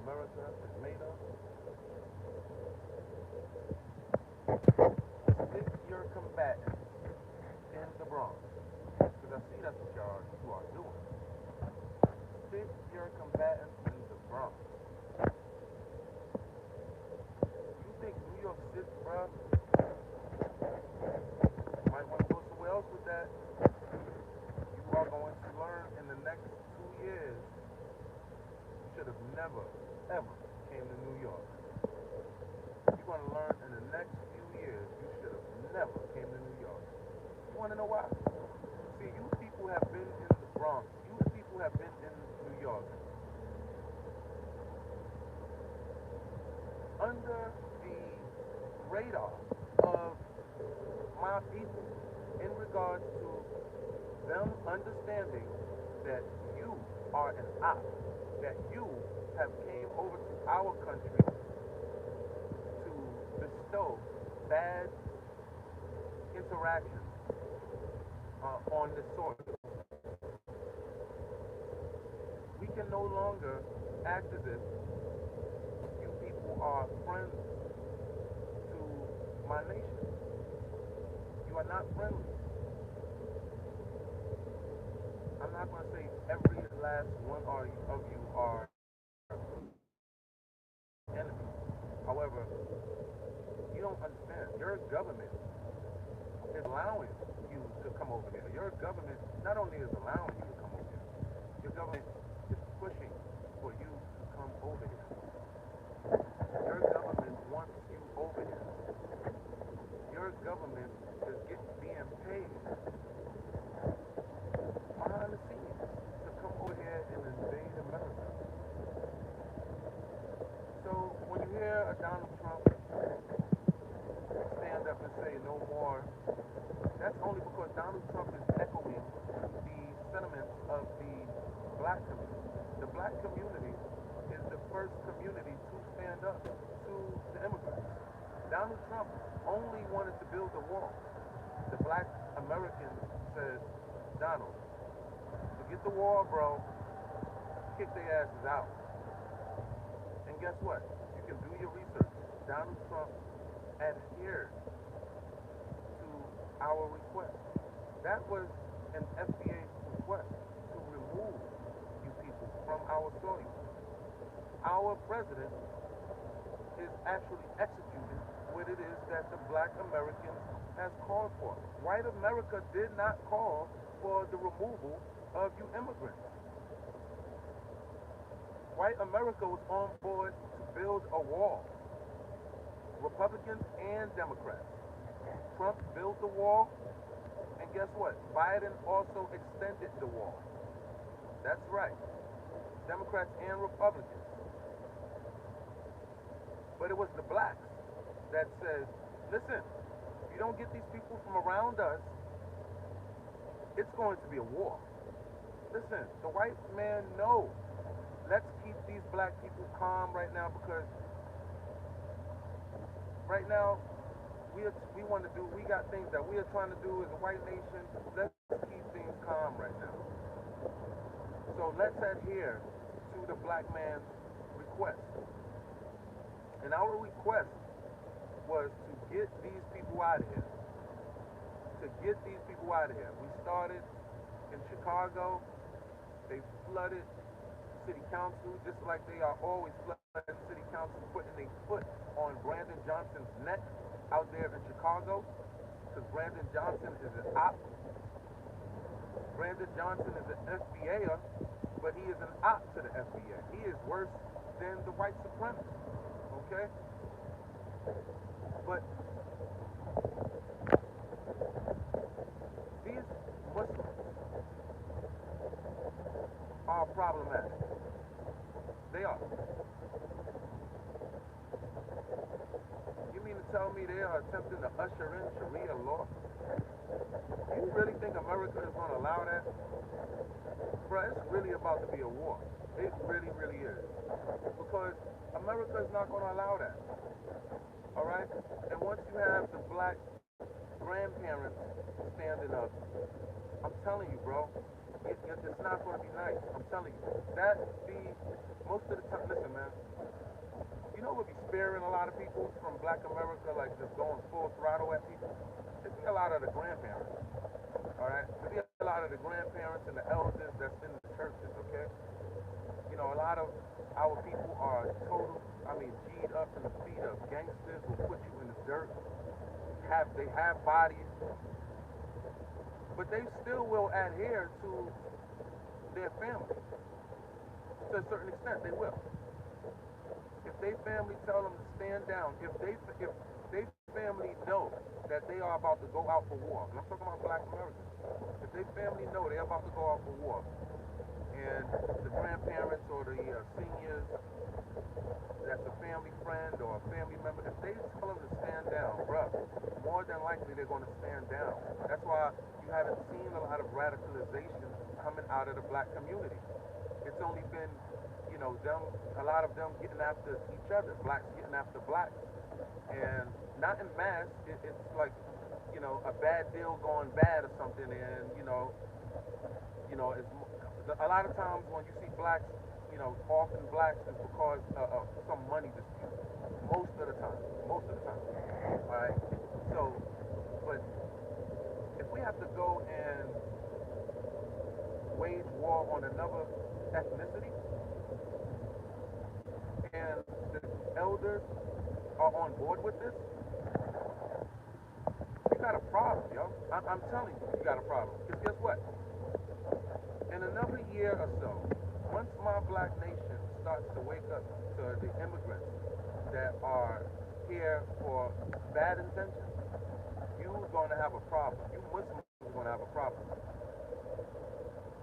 America is made of? If you're combatant in the Bronx, because I see that's what you are doing. If you're combatant in the Bronx, you think New York City, bro, might want to go somewhere else with that. You are going to learn in the next 2 years. You should have never, ever came to New York. You're going to learn in the next few years you should have never came to New York. You want to know why? See, you people have been in the Bronx. You people have been in New York under the radar of my people in regards to them understanding that you are an op, that you have came over to our country to bestow bad interactions on the soil. We can no longer act as if you people are friends to my nation. You are not friendly. I'm not going to say every last one of you are enemies. However, you don't understand. Your government is allowing you to come over here. Your government not only is allowing you to come over here, your government is pushing for you to come over here. Your government wants you over here. Your government is being paid behind the scenes to come over here and invade America. So when you hear a Donald Trump stand up and say no more, that's only because Donald Trump is echoing the sentiments of the black community. The black community is the first community to stand up to the immigrants. Donald Trump only wanted to build a wall. The black Americans said, Donald, forget the wall, bro. Kick their asses out. And guess what? You can do your research. Donald Trump adhered to our request. That was an FBA request to remove you people from our soil. Our president is actually executing what it is that the black Americans has called for. White America did not call for the removal of you immigrants. White America was on board to build a wall. Republicans and Democrats. Trump built the wall, and guess what? Biden also extended the wall. That's right. Democrats and Republicans. But it was the blacks that said, listen, if you don't get these people from around us, it's going to be a war. Listen, the white man knows. Let's keep these black people calm right now, because right now we got things that we are trying to do as a white nation. Let's keep things calm right now. So let's adhere to the black man's request. And our request was to get these people out of here. To get these people out of here. We started in Chicago. They flooded city council, just like they are always flooding city council, putting their foot on Brandon Johnson's neck out there in Chicago, because Brandon Johnson is an op. Brandon Johnson is an FBA, but he is an op to the FBA. He is worse than the white supremacist, okay? But these Muslims are problematic. They are. You mean to tell me they are attempting to usher in Sharia law? You really think America is going to allow that? Bro, it's really about to be a war. It really, really is. Because America is not going to allow that. All right? And once you have the black grandparents standing up, I'm telling you, bro, it's not going to be nice. I'm telling you. That be most of the time. Listen, man. You know what be sparing a lot of people from Black America, like just going full throttle at people? It be a lot of the grandparents. All right. It be a lot of the grandparents and the elders that's in the churches. Okay. You know, a lot of our people are total. I mean, G'd up in the feet of gangsters will put you in the dirt. They have bodies, but they still will adhere to their family to a certain extent. They will. If they family tell them to stand down, if they family know that they are about to go out for war, and I'm talking about Black Americans, if they family know they're about to go out for war, and the grandparents or the seniors, that's a family friend or a family member, if they tell them to stand down, bruh, more than likely they're going to stand down. That's why you haven't seen a lot of radicalization coming out of the Black community. It's only been, you know, a lot of them getting after each other, blacks getting after blacks, and not in mass. It's like, you know, a bad deal going bad or something, and it's a lot of times when you see blacks, often blacks is because of some money dispute. Most of the time. All right. So, but if we have to go and wage war on another ethnicity, and the elders are on board with this, you got a problem, yo. I'm telling you, you got a problem. Because guess what? In another year or so, once my Black nation starts to wake up to the immigrants that are here for bad intentions, you're going to have a problem. You Muslims are going to have a problem.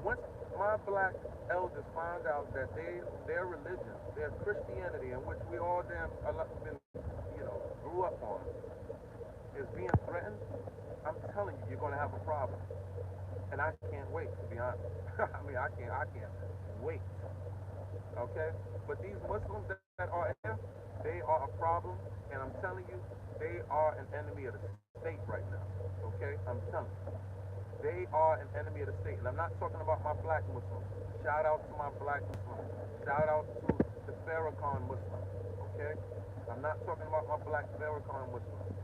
Once my Black elders find out that their religion, their Christianity, in which we all been, grew up on, is being threatened, I'm telling you, you're going to have a problem. And I can't wait, to be honest. I mean, I can't wait. Okay? But these Muslims that are here, they are a problem, and I'm telling you, they are an enemy of the state right now. Okay? I'm telling you. They are an enemy of the state. And I'm not talking about my Black Muslims. Shout out to my Black Muslims. Shout out to the Farrakhan Muslims. Okay? I'm not talking about my Black Farrakhan Muslims.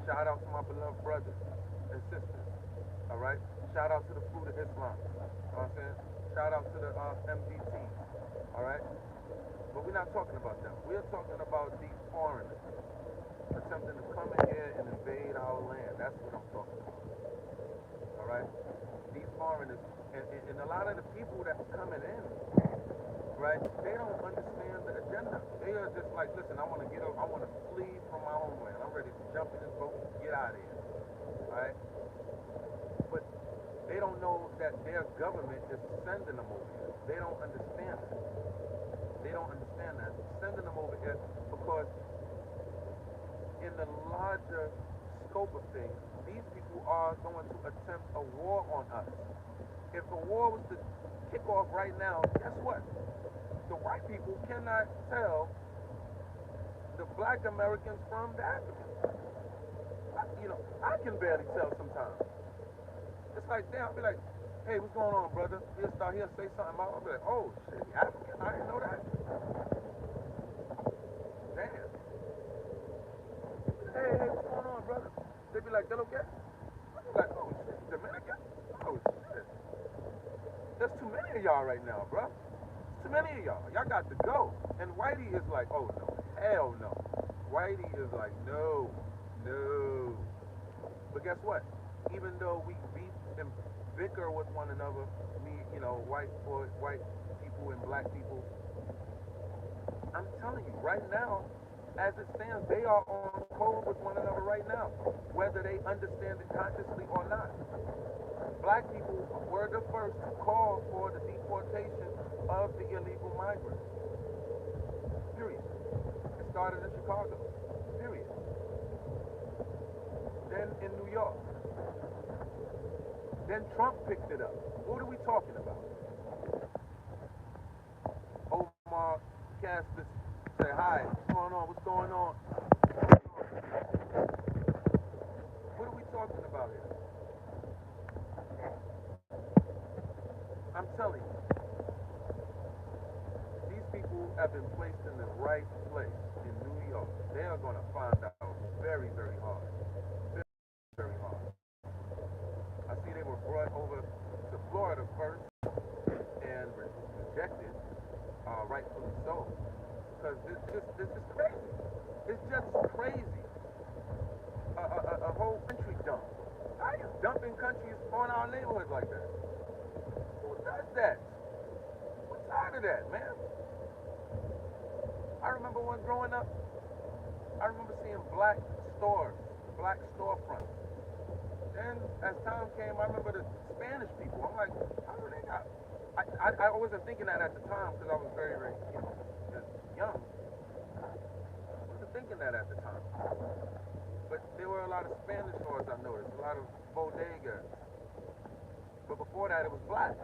Shout out to my beloved brothers and sisters. All right? Shout out to the Fruit of Islam. You know what I'm saying? Shout out to the MDT. All right? But we're not talking about them. We're talking about these foreigners attempting to come in here and invade our land. That's what I'm talking about. All right? These foreigners, and a lot of the people that are coming in, right, they don't understand the agenda. They are just like, listen, I want to flee from my homeland. I'm ready to jump in this boat and get out of here. All right? But they don't know that their government is sending them over here. They don't understand that. They don't understand that. Sending them over here because in the larger scope of things, these people are going to attempt a war on us. If a war was to kick off right now, guess what? The white people cannot tell the Black Americans from the Africans. I can barely tell sometimes. It's like, damn, I'll be like, hey, what's going on, brother? He'll start here, say something about it. I'll be like, oh, shit, he African? I didn't know that. Damn. Hey, what's going on, brother? They be like, that okay? I be like, oh, shit, Dominican? Oh, shit. There's too many of y'all right now, bro. Too many of y'all. Y'all got to go. And Whitey is like, oh, no. Hell no. Whitey is like, no. But guess what? Even though we beat and bicker with one another, white people and Black people, I'm telling you, right now, as it stands, they are on code with one another right now, whether they understand it consciously or not. Black people were the first to call for the deportation of the illegal migrants. Period. It started in Chicago. Period. Then in New York. Then Trump picked it up. What are we talking about? Omar Casper say, hi, what's going on? What's going on? What are we talking about here? have been placed in the right place in New York, they are going to find out very, very hard. Very, very hard. I see they were brought over to Florida first and rejected, rightfully so, because it's just crazy. It's just crazy. A whole country dump. How are you dumping countries on our neighborhoods like that? Who does that? What's tired of that, man? I remember when growing up, I remember seeing black stores, black storefronts. Then as time came, I remember the Spanish people. I'm like, how do they got? I wasn't thinking that at the time because I was very, very, just young. I wasn't thinking that at the time. But there were a lot of Spanish stores I noticed, a lot of bodegas. But before that, it was black.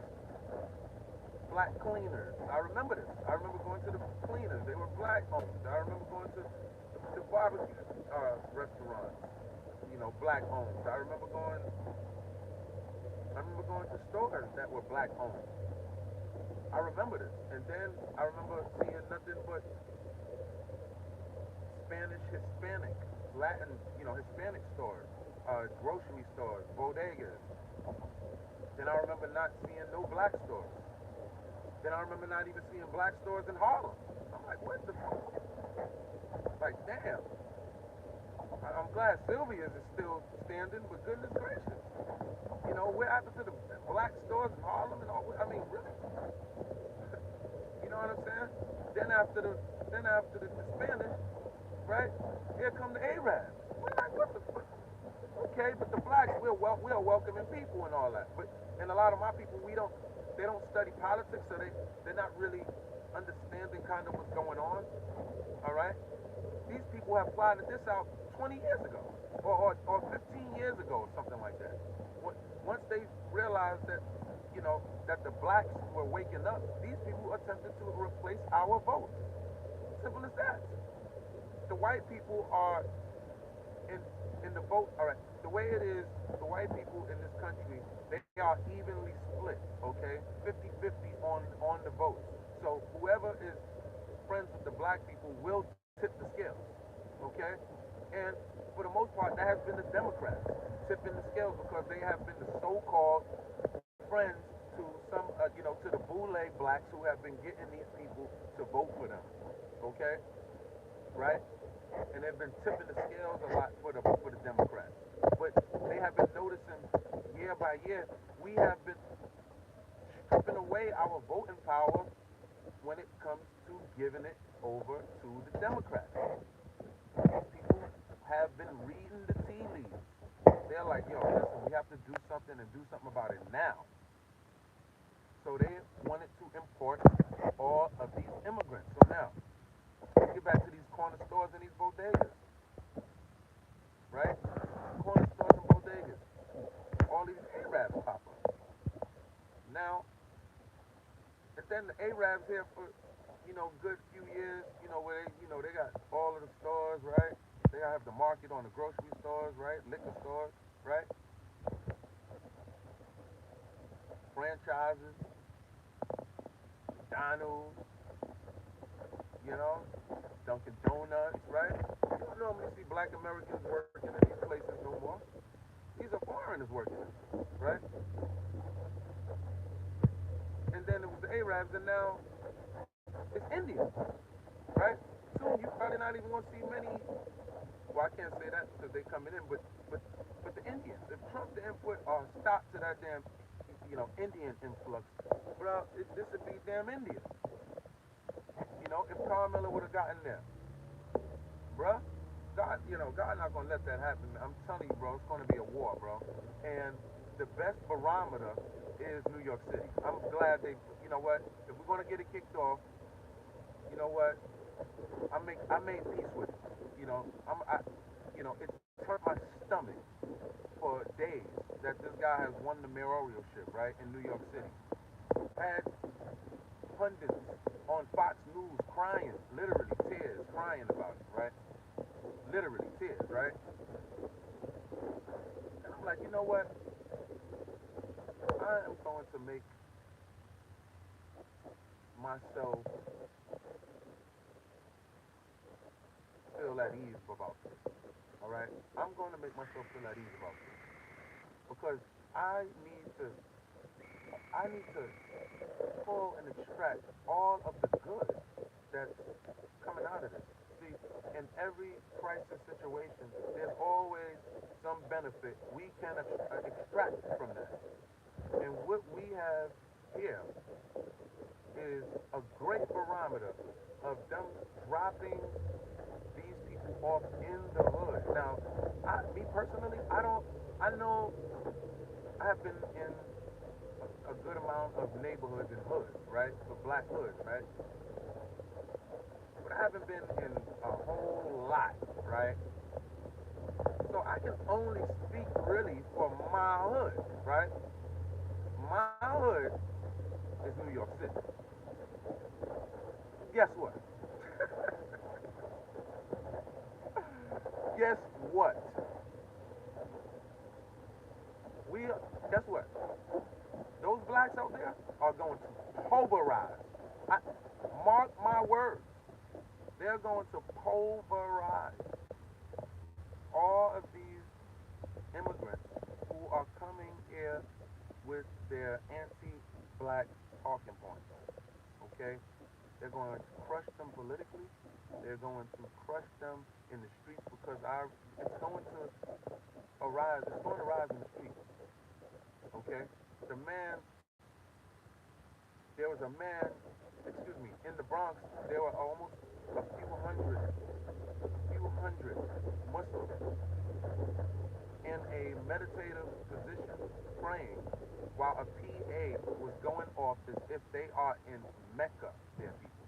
Black cleaners. I remember this. I remember going to the cleaners. They were black owned. I remember going to the barbecue restaurants, black owned. I remember going to stores that were black owned. I remember this. And then I remember seeing nothing but Spanish, Hispanic, Latin, Hispanic stores, grocery stores, bodegas. Then I remember not seeing no black stores. Then I remember not even seeing black stores in Harlem. I'm like, what the fuck? Like, damn. I'm glad Sylvia's is still standing, but goodness gracious. What happened to the black stores in Harlem and all? I mean, really? You know what I'm saying? Then after the Spanish, right? Here come the Arabs. We're like, what the fuck? Okay, but the blacks, we're welcoming people and all that. And a lot of my people, they don't study politics, so they're not really understanding kind of what's going on. All right? These people have plotted this out 20 years ago, or 15 years ago, or something like that. Once they realized that, that the blacks were waking up, these people attempted to replace our vote. Simple as that. The white people are in the vote. All right. The way it is, the white people in this country, they are evenly split. Okay, 50-50 on the vote. So whoever is friends with the black people will tip the scales. Okay, and for the most part, that has been the Democrats tipping the scales because they have been the so-called friends to some, to the boule blacks who have been getting these people to vote for them. Okay, right? And they've been tipping the scales a lot for the Democrats. But they have been noticing year by year, we have been stripping away our voting power when it comes to giving it over to the Democrats. People have been reading the tea leaves. They're like, yo, listen, we have to do something and do something about it now. So they wanted to import all of these immigrants. So now, let's get back to these corner stores and these bodegas. Right? Corner stores and bodegas. All these Arabs pop up. Now, and then the Arabs here for, good few years, where they got all of the stores, right? They have the market on the grocery stores, right? Liquor stores, right? Franchises, McDonald's, Dunkin' Donuts, right? You don't normally see black Americans working in these places no more. These are foreigners working in them, right? And then it was the Arabs, and now it's Indians, right? Soon you probably not even going to see many. Well, I can't say that because they're coming in, but the Indians. If Trump didn't put a stop to that damn, Indian influx, bro, this would be damn India. If Carmelo would have gotten there, bruh, God not gonna let that happen. I'm telling you, bro, it's gonna be a war, bro. And the best barometer is New York City. I'm glad they, if we're gonna get it kicked off, you know what, I made peace with it. It hurt my stomach for days that this guy has won the mayoralship, right, in New York City. Had pundits on Fox News crying, literally tears, crying about it, right? Literally tears, right? And I'm like, you know what? I am going to make myself feel at ease about this. All right, I'm going to make myself feel at ease about this because I need to I need to pull and extract all of the good that's coming out of this. See, in every crisis situation, there's always some benefit we can extract from that. And what we have here is a great barometer of them dropping these people off in the hood. Now, me personally, I know I have been in a good amount of neighborhoods and hoods, right? For black hoods, right? But I haven't been in a whole lot, right? So I can only speak really for my hood, right? My hood is New York City. Guess what? Guess what? We guess what? Those blacks out there are going to pulverize. I, mark my words. They're going to pulverize all of these immigrants who are coming here with their anti-black talking points. Okay? They're going to crush them politically. They're going to crush them in the streets because it's going to arise. It's going to rise in the streets. Okay? The man, there was a man, excuse me, in the Bronx, there were almost a few hundred Muslims in a meditative position praying while a PA was going off as if they are in Mecca, their people.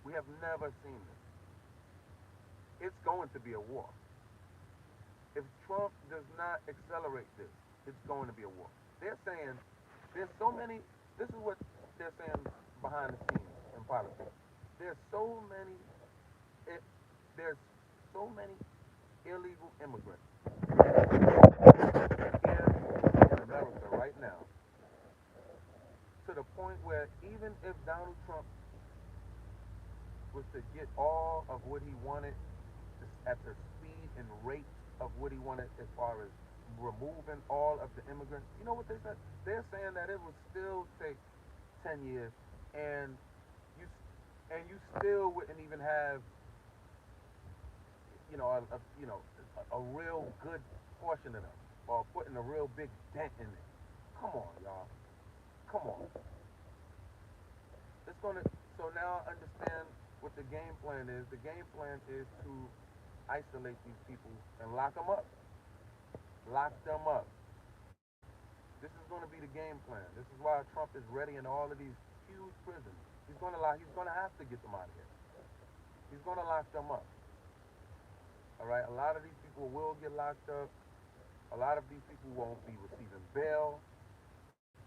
We have never seen this. It's going to be a war. If Trump does not accelerate this, it's going to be a war. They're saying there's so many, this is what they're saying behind the scenes in politics. There's so many, it, there's so many illegal immigrants here in America right now to the point where even if Donald Trump was to get all of what he wanted at the speed and rate of what he wanted as far as removing all of the immigrants, you know what they said? They're saying that it would still take 10 years and you you still wouldn't even have a real good portion of them or putting a real big dent in it. Come on, y'all. Come on. It's gonna. So now I understand what the game plan is. The game plan is to isolate these people and lock them up. Lock them up. This is going to be the game plan. This is why Trump is ready in all of these huge prisons. He's going to He's going to have to get them out of here. He's going to lock them up. All right. A lot of these people will get locked up. A lot of these people won't be receiving bail.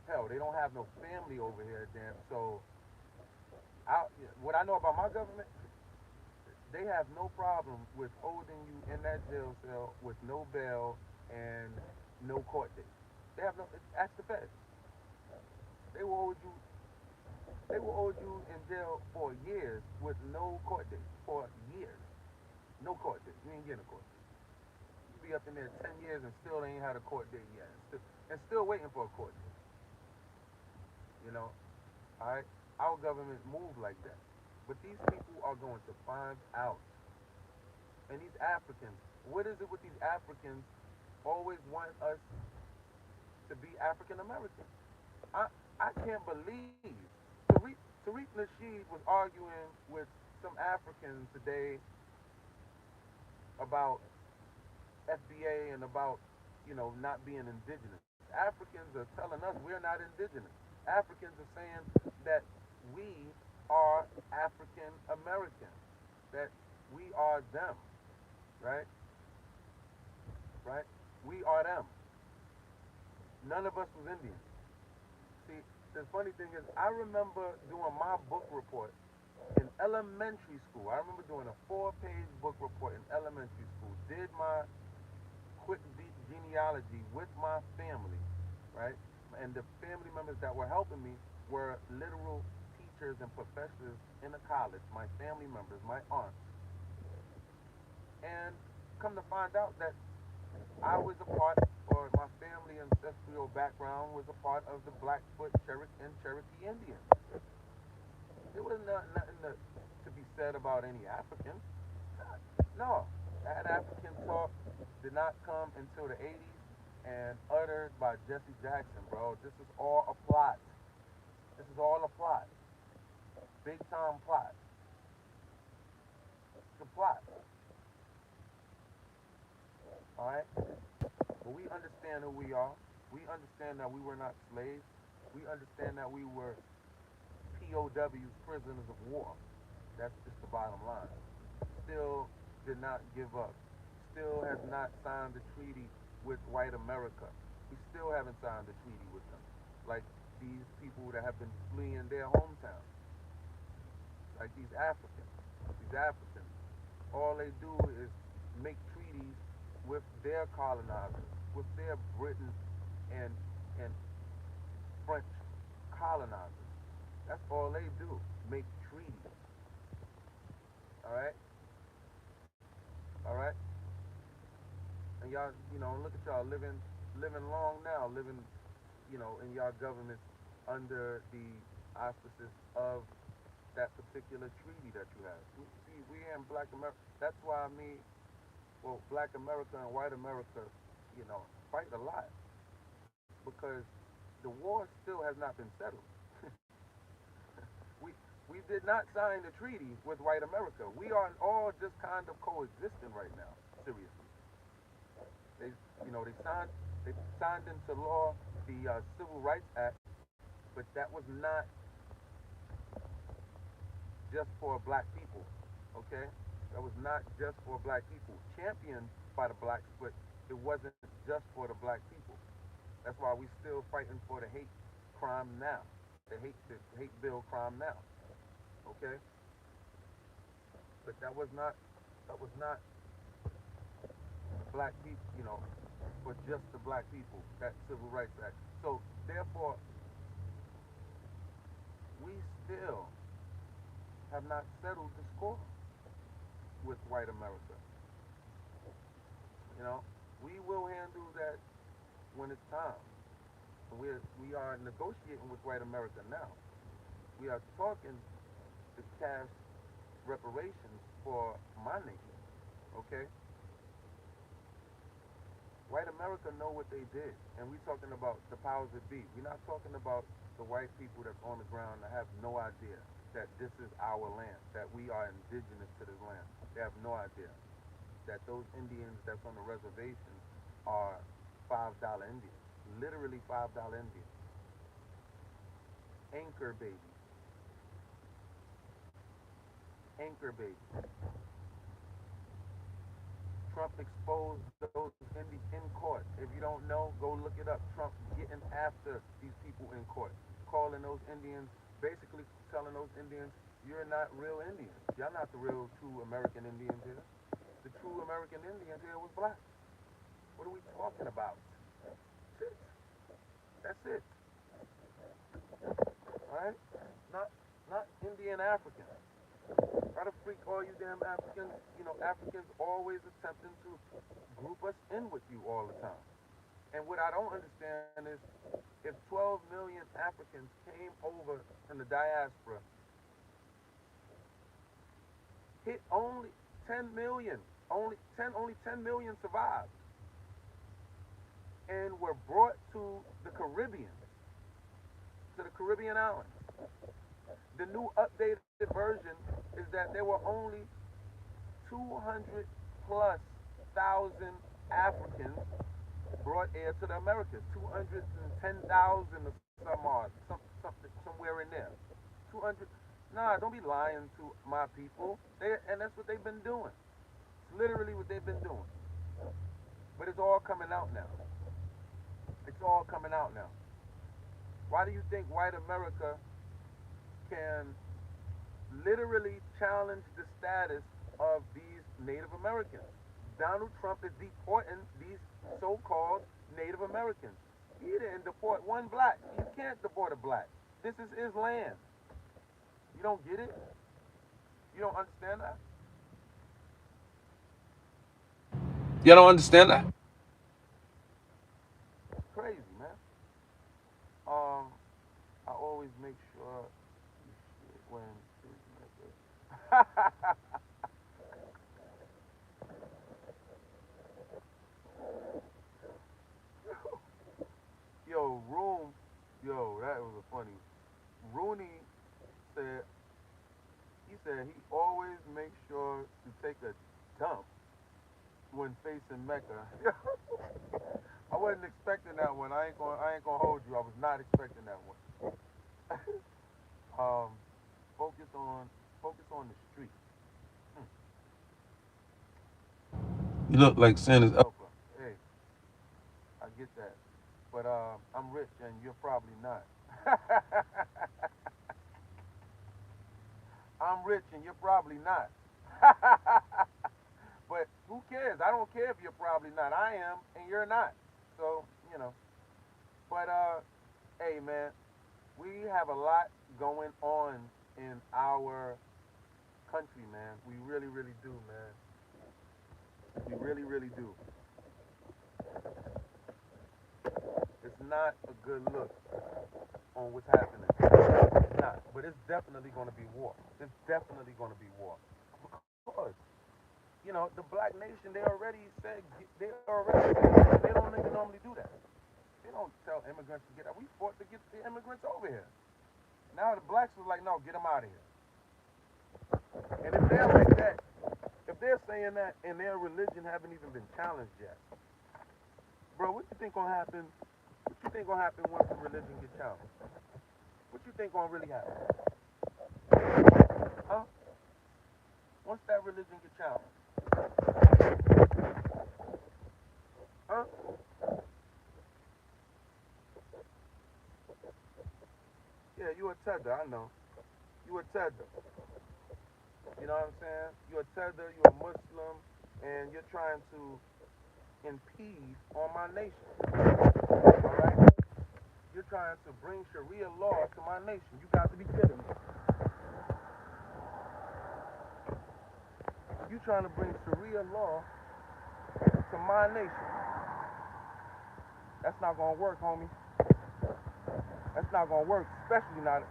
Hell, they don't have no family over here, damn. So, what I know about my government, they have no problem with holding you in that jail cell with no bail and no court date. They have no. Ask the feds. They will hold you. They will hold you in jail for years with no court date. For years, no court date. You ain't getting a court date. You be up in there 10 years and still ain't had a court date yet, and still waiting for a court date. You know, all right. Our government move like that, but these people are going to find out. And these Africans, what is it with these Africans always want us to be African American? I can't believe Tariq Nasheed was arguing with some Africans today about FBA and about not being indigenous. Africans are telling us we're not indigenous. Africans are saying that we are African American, that we are them, right? Right? We are them. None of us was Indian. See, the funny thing is, I remember doing my book report in elementary school. I remember doing a 4-page book report in elementary school. Did my quick genealogy with my family, right? And the family members that were helping me were literal teachers and professors in the college, my family members, my aunts. And come to find out that I was a part, or my family ancestral background was a part of the Blackfoot Cherokee Indians. There was nothing to be said about any African. No, that African talk did not come until the 80s and uttered by Jesse Jackson, bro. This is all a plot. This is all a plot. Big time plot. It's a plot. Alright? But we understand who we are. We understand that we were not slaves. We understand that we were POWs, prisoners of war. That's just the bottom line. Still did not give up. Still has not signed the treaty with white America. We still haven't signed the treaty with them. Like these people that have been fleeing their hometown. Like these Africans. These Africans. All they do is make treaties with their colonizers, with their Britain and and French colonizers. That's all they do. Make treaties. Alright? Alright? And y'all, look at y'all living long now, living, in y'all governments under the auspices of that particular treaty that you have. See, we in Black America. That's why Black America and white America, fight a lot because the war still has not been settled. we we did not sign the treaty with white America. We are all just kind of coexisting right now. Seriously, they they signed into law the Civil Rights Act, but that was not just for black people. Okay, that was not just for black people. Championed by the blacks, but it wasn't just for the black people. That's why we still fighting for the hate crime now, the hate bill crime now. Okay, but that was not black people, for just the black people. That Civil Rights Act. So therefore, we still have not settled the score with white America. You know, we will handle that when it's time. We are negotiating with white America now. We are talking to cash reparations for my nation. Okay, white America know what they did, and we talking about the powers that be. We're not talking about the white people that's on the ground that have no idea that this is our land, that we are indigenous to this land. They have no idea that those Indians that's on the reservation are $5 Indians, literally $5 Indians, anchor babies, anchor babies. Trump exposed those Indians in court. If you don't know, go look it up. Trump getting after these people in court, calling those Indians, basically telling those Indians, you're not real Indians. Y'all not the real true American Indians here. The true American Indians here was black. What are we talking about? That's it. That's it. All right? Not Indian African. Try to freak all you damn Africans. Africans always attempting to group us in with you all the time. And what I don't understand is if 12 million Africans came over from the diaspora, hit only 10 million, only 10 million survived and were brought to the Caribbean, to the Caribbean islands. The new updated version is that there were only 200 plus thousand Africans brought air to the Americas. 210,000 or some odd, something somewhere in there. 200. Nah, don't be lying to my people. And that's what they've been doing. It's literally what they've been doing. But it's all coming out now. It's all coming out now. Why do you think white America can literally challenge the status of these Native Americans? Donald Trump is deporting these so-called Native Americans. He didn't deport one black. You can't deport a black. This is his land. You don't get it? You don't understand that? You don't understand that? Crazy, man. Um, I always make sure you shit when yo, room, yo, that was a funny. Rooney said he said he always makes sure to take a dump when facing Mecca. I wasn't expecting that one. I ain't gonna hold you. I was not expecting that one. um, focus on focus on the street. Hmm. You look like Santa's. Helper. Hey, I get that. But I'm rich and you're probably not. I'm rich and you're probably not. But who cares? I don't care if you're probably not. I am and you're not. So, you know. But hey man, we have a lot going on in our country, man. We really, really do, man. We really, really do. It's not a good look on what's happening. It's not. But it's definitely going to be war. It's definitely going to be war. Because, the black nation, they already said, they don't even normally do that. They don't tell immigrants to get out. We fought to get the immigrants over here. Now the blacks was like, no, get them out of here. And if they're like that, if they're saying that and their religion haven't even been challenged yet, bro, what you think gonna happen? What you think gonna happen once the religion gets challenged? What you think gonna really happen? Huh? Once that religion gets challenged, huh? Yeah, you a tether, I know. You a tether. You know what I'm saying? You a tether, you a Muslim, and you're trying to impede on my nation. All right? You're trying to bring Sharia law to my nation. You got to be kidding me. You trying to bring Sharia law to my nation. That's not gonna work, homie. That's not gonna work, especially not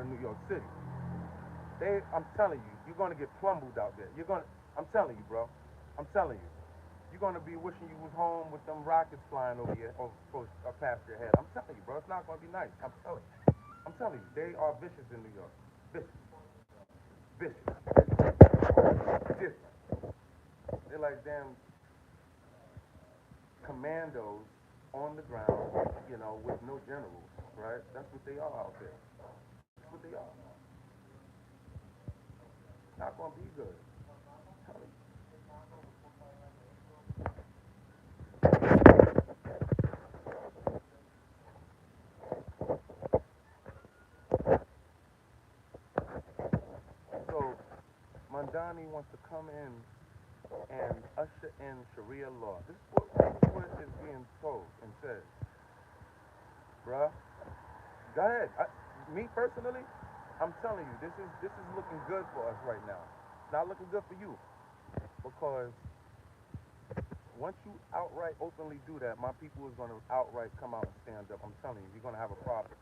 in New York City. I'm telling you, you're gonna get plumbled out there. I'm telling you, bro. I'm telling you, you're gonna be wishing you was home with them rockets flying over past your head. I'm telling you, bro. It's not gonna be nice. I'm telling you. I'm telling you, they are vicious in New York. Vicious, vicious, different. They're like damn commandos on the ground, with no generals, right? That's what they are out there. That's what they are. Not gonna be good. I'm telling you. So Mandani wants to come in and usher in Sharia law. This is what is being told and said, bruh. Go ahead. Me personally, I'm telling you, this is looking good for us right now. It's not looking good for you because once you outright openly do that, my people is gonna outright come out and stand up. I'm telling you, you're gonna have a problem.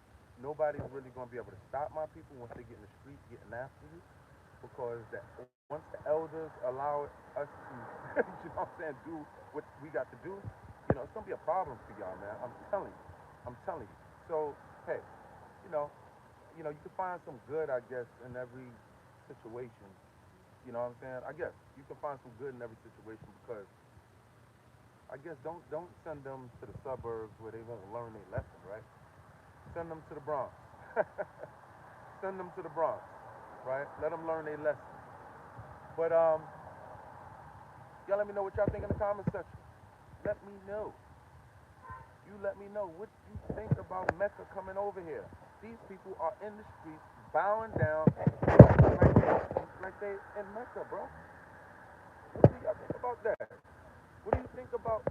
Nobody's really gonna be able to stop my people once they get in the street getting after you because once the elders allow us to, you know what I'm saying, do what we got to do, it's gonna be a problem for y'all, man. I'm telling you. I'm telling you. So, hey, you know, you can find some good, I guess, in every situation. You know what I'm saying? I guess you can find some good in every situation because I guess don't send them to the suburbs where they won't learn their lesson, right? Send them to the Bronx. Send them to the Bronx, right? Let them learn their lesson. But y'all let me know what y'all think in the comment section. Let me know. You let me know what you think about Mecca coming over here. These people are in the streets bowing down like they in Mecca, bro. What do y'all think about that? What do you think about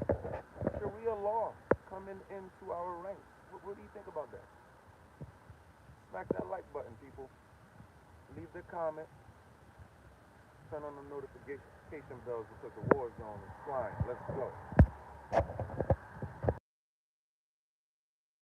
Sharia law coming into our ranks? What do you think about that? Smack that like button, people. Leave the comment. turn on the notification bells because the war zone is flying. Let's go.